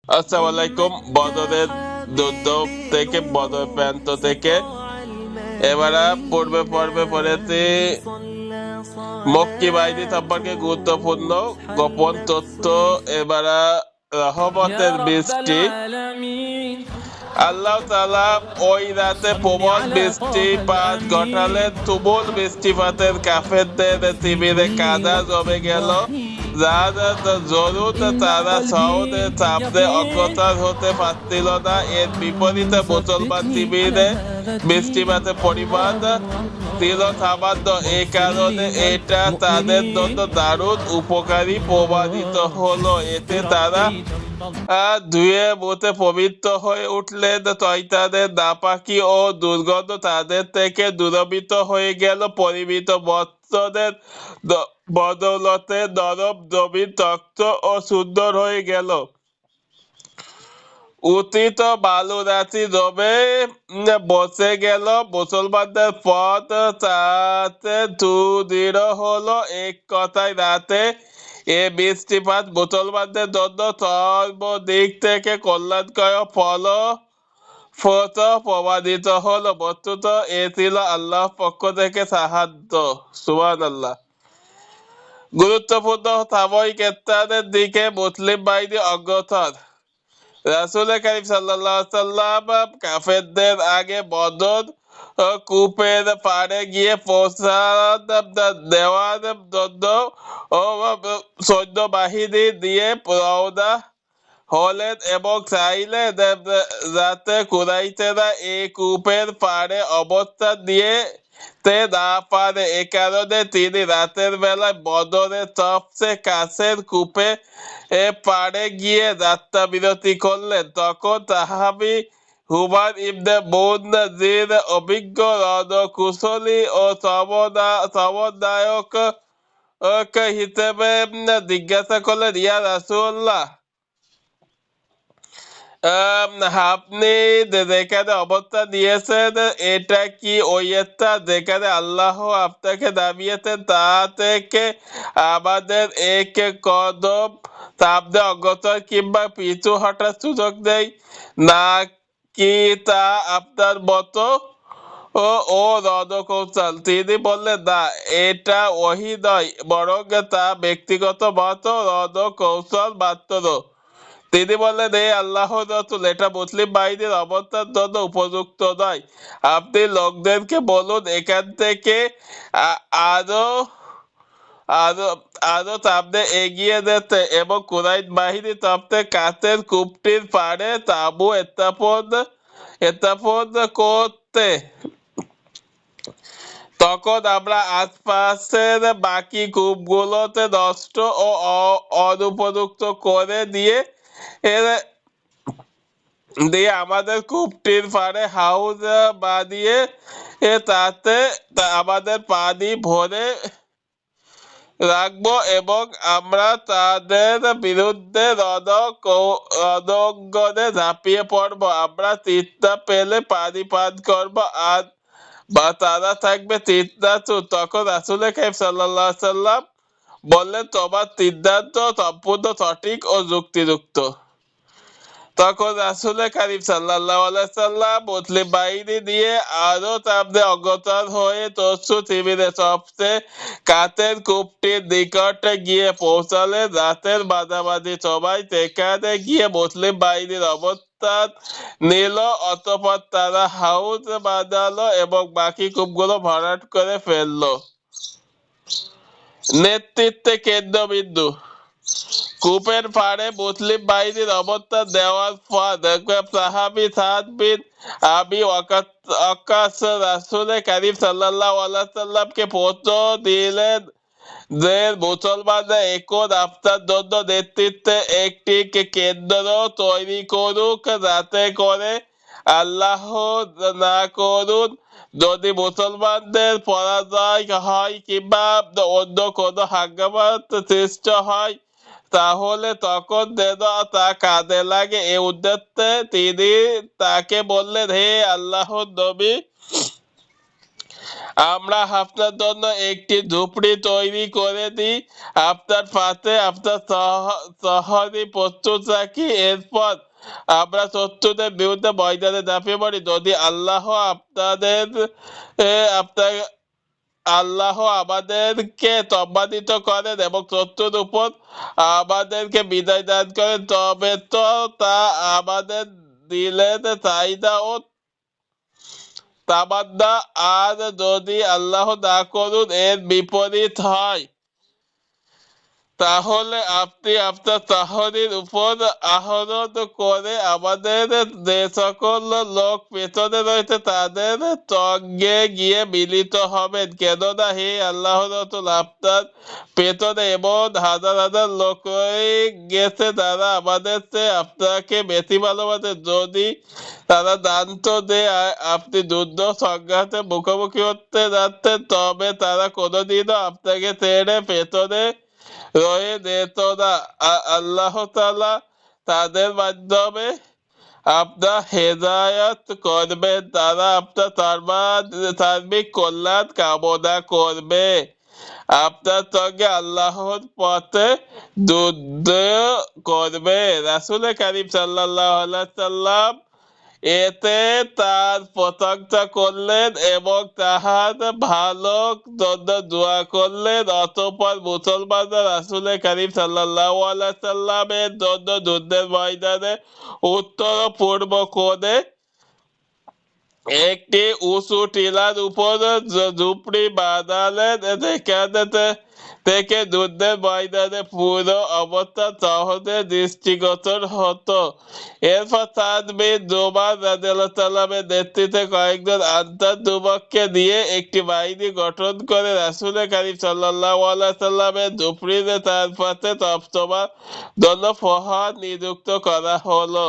আসসালামু আলাইকুম। বদরের যুদ্ধ থেকে, বদর প্রান্ত থেকে এবারে পূর্বে পর্বে পড়েছি মক্কি বাহিনী সম্পর্কে গুরুত্বপূর্ণ গোপন তথ্য। এবারে রহমতের বৃষ্টি। আল্লাহ তাআলা ওই রাতে প্রবল বৃষ্টিপাত ঘটালেন। তুমুল বৃষ্টিপাতের কাফেরদের শিবিরে কাদা জমে গেল, যার দরুন তারা সহজে সামনে অগ্রসর হতে পারছিল না। এর বিপরীতে মুসলমান শিবিরে বৃষ্টিপাতের পরিমাণ ছিল সামান্য। এই কারণে এটা তাদের জন্য দারুণ উপকারী প্রমাণিত হলো। এতে তারা ধুয়ে মুছে পবিত্র হয়ে উঠলেন। শয়তানের নাপাকি ও দুর্গন্ধ তাদের থেকে দূরীভূত হয়ে গেল। পরিমিত বস্ত্রের বদৌলতে নরম জমিন শক্ত ও সুন্দর হয়ে গেল। উচিত বালুরাশি জমে বসে গেল। মুসলমানদের পথ তাতে সুদৃঢ় হলো। এক কথায় রাতে এ বৃষ্টিপাত মুসলমানদের জন্য সর্বদিক থেকে কল্যাণকর ফলপ্রদ প্রমাণিত হলো। বস্তুত এ ছিল আল্লাহর পক্ষ থেকে সাহায্য। সুবহানাল্লাহ। গুরুত্বপূর্ণ সাময়িক স্থানের দিকে মুসলিম বাহিনী অগ্রসর। রাসূল কারীম সাল্লাল্লাহু আলাইহি সাল্লাম কাফেরদের আগে বদর কূপের পাড়ে গিয়ে পৌঁছান দেওয়ার জন্য ও সৈন্য বাহিনী দিয়ে রওনা হলেন এবং চাইলেন যাতে কুরাইশেরা এই কূপের পাড়ে অবস্থান নিতে না পারে। এ কারণে তিনি রাতের বেলায় বদরের সবচেয়ে কাছের কূপে পাড়ে গিয়ে যাত্রা বিরতি করলেন। তখন সাহাবী হুমায়ুন ইবনে মুনজির অভিজ্ঞ রণকুশলী ও সমন্বয়ক হিসেবে জিজ্ঞাসা করলেন, ইয়া রাসূলুল্লাহ, আপনি যেখানে অবস্থান নিয়েছেন এটা কি ওই স্থান যেখানে আল্লাহ আপনাকে নামিয়েছেন? তা থেকে আমাদের এক কদম সামনে অগ্রসর কিংবা পিছু হটার সুযোগ নেই, নাকি তা আপনার মতো ও রণকৌশল? তিনি বললেন, না, এটা ওহী নয়, বরং তা ব্যক্তিগত মত রণকৌশল মাত্র। তিনি বললেন, হে আল্লাহর রাসূল, এটা মুসলিম বাহিনীর অবস্থার জন্য উপযুক্ত নয়। আপনি লোকদেরকে বলুন এখান থেকে আরো আরো আরো সামনে এগিয়ে যেতে এবং কুরাইশ বাহিনী সবচেয়ে কাছের কূপটির পাড়ে তাঁবু স্থাপন করতে। তখন আমরা আশপাশের বাকি কূপগুলোতে নষ্ট ও অনুপযুক্ত করে দিয়ে আমাদের কূপটির পাড়ে হাউস বানিয়ে তাতে আমাদের পানি ভরে রাখবো এবং আমরা তাদের বিরুদ্ধে রণাঙ্গনে ঝাঁপিয়ে পড়বো। আমরা তৃষ্ণা পেলে পানি পান করবো, আর বা তারা থাকবে তৃষ্ণাতুর। তখন রাসূল কারীম সাল্লাল্লাহু আলাইহি সাল্লাম বললেন, তোমার সিদ্ধান্ত সম্পূর্ণ সঠিক ও যুক্তিযুক্ত। তখন রাসূল কারীম সাল্লাল্লাহু আলাইহি সাল্লাম মুসলিম বাহিনী নিয়ে আরো সামনে অগ্রসর হয়ে তসু শিবিরের সবচেয়ে কাছের কূপটির নিকটে গিয়ে পৌঁছালেন। রাতের মাঝামাঝি সময় সেখানে গিয়ে মুসলিম বাহিনীর অবস্থান নিল। অতঃপর তারা হাউস বাঁধালো এবং বাকি কূপগুলো ভরাট করে ফেললো। নেতৃত্বে কেন্দ্রবিন্দু। কূপের পাড়ে মুসলিম বাহিনীর অবস্থান দেওয়ার পর সাহাবী সাদ বিন আবি ওয়াক্কাস রাসূল কারীম সাল্লাল্লাহু আলাইহি সাল্লামকে পত্র দিলেন যে মুসলমানরা এখন আপনার জন্য নেতৃত্বে একটি কেন্দ্র তৈরি করুক, যাতে করে আল্লাহ না করুন যদি মুসলমানদের পরাজয় হয় কিংবা অন্য কোনো হাঙ্গামার সৃষ্টি হয়, তাহলে তখন যেন তা কাজে লাগে। এ উদ্দেশ্যে তিনি তাকে বললেন, হে আল্লাহর নবী, আমরা আপনার জন্য একটি ঝুপড়ি তৈরি করে দিই, আপনার পাশে আপনার শহরে প্রস্তুত রাখি। এরপর আমরা শত্রুদের বিরুদ্ধে ময়দানে ঝাঁপিয়ে পড়ি। যদি আপনাদের আপনার আল্লাহ আমাদেরকে সম্মানিত করেন এবং শত্রুর উপর আমাদেরকে বিজয় দান করেন, তবে তো তা আমাদের দিলের চাহিদা ও তামান্না। আর যদি আল্লাহ না করুন এর বিপরীত হয়, তাহলে আপনি আপনার তাহরির উপর আহরণ করে আমাদের যে সকল লোক পেছনে রয়েছে তাদের সঙ্গে গিয়ে মিলিত হবেন। কেননা হে আল্লাহ রসুল, আপনার পেছনে এমন হাজার হাজার লোক রয়ে গেছে যারা আমাদের চেয়ে আপনাকে বেশি ভালোবাসে। যদি তারা জানতো যে আপনি যুদ্ধ সংঘাতে মুখোমুখি হতে যাচ্ছেন, তবে তারা কোনোদিনও আপনাকে ছেড়ে পেছনে রয়ে যেত না। আল্লাহ তাআলা তাদের মাধ্যমে আপনার হেদায়াত করবেন, তারা আপনার সার্বিক কল্যাণ কামনা করবে। আপনার সঙ্গে আল্লাহর পথে যুদ্ধ করবে। রাসূল কারীম সাল্লাল্লাহু আলাইহি সাল্লাম এতে তার প্রশংসা করলেন এবং তাহার ভালো জন্য দোয়া করলেন। অতঃপর মুসলমানরা রাসূল কারীম সাল্লাল্লাহু আলাইহি সাল্লামের জন্য যুদ্ধের ময়দানে উত্তর ও পূর্ব কোণে একটি উঁচু টিলার উপর ঝুপড়ি বাঁধালেন। সেখানে থেকে যুদ্ধের ময়দানে পুরো অবস্থা সহজে দৃষ্টিগোচর হতো। এরপর সাদ বিন জুবার রাদিয়াল্লাহু তাআলার নেতৃত্বে কয়েকজন আনসার যুবককে নিয়ে একটি বাহিনী গঠন করে রাসূল কারীম সাল্লাল্লাহু আলাইহি সাল্লামের ঝুপড়ির চারপাশে সবসময়ের জন্য প্রহর নিযুক্ত করা হলো।